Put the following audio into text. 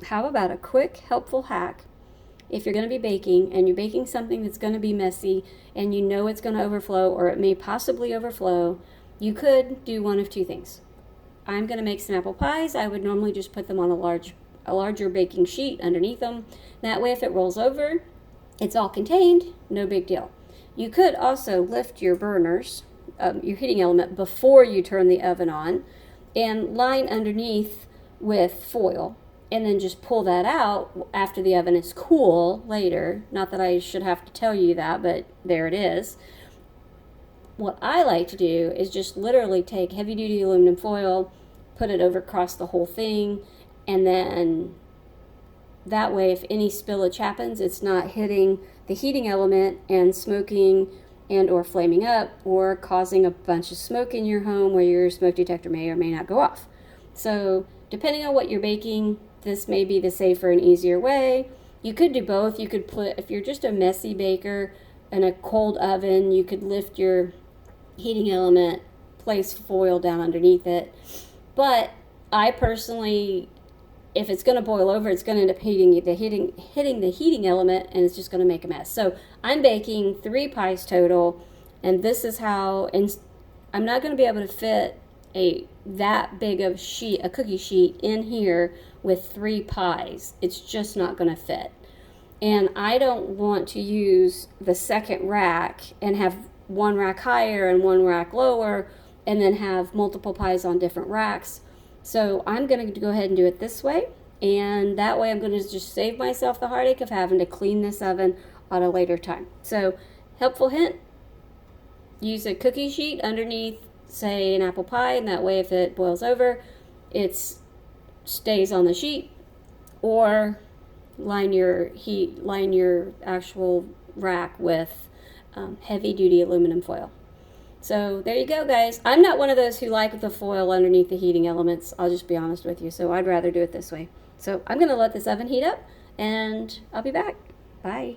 how about a quick, helpful hack? If you're going to be baking and you're baking something that's going to be messy and you know it's going to overflow or it may possibly overflow, you could do one of two things. I'm going to make some apple pies. I would normally just put them on a larger baking sheet underneath them. That way if it rolls over, it's all contained, no big deal. You could also lift your burners, your heating element, before you turn the oven on and line underneath with foil and then just pull that out after the oven is cool later. Not that I should have to tell you that, but there it is. What I like to do is just literally take heavy duty aluminum foil, put it over across the whole thing, and then that way if any spillage happens, it's not hitting the heating element and smoking and or flaming up or causing a bunch of smoke in your home where your smoke detector may or may not go off. So depending on what you're baking, this may be the safer and easier way. You could do both. You could put, if you're just a messy baker in a cold oven, you could lift your heating element, place foil down underneath it. But I personally, if it's going to boil over, it's going to end up hitting the heating element, and it's just going to make a mess. So I'm baking 3 pies total, and this is how, and I'm not going to be able to fit that big of a cookie sheet in here with 3 pies. It's just not going to fit. And I don't want to use the second rack and have one rack higher and one rack lower and then have multiple pies on different racks. So I'm going to go ahead and do it this way. And that way I'm going to just save myself the heartache of having to clean this oven at a later time. So helpful hint, use a cookie sheet underneath, say, an apple pie, and that way if it boils over, it stays on the sheet. Or line your actual rack with heavy duty aluminum foil. So there you go, guys. I'm not one of those who like the foil underneath the heating elements. I'll just be honest with you. So I'd rather do it this way. So I'm going to let this oven heat up and I'll be back. Bye.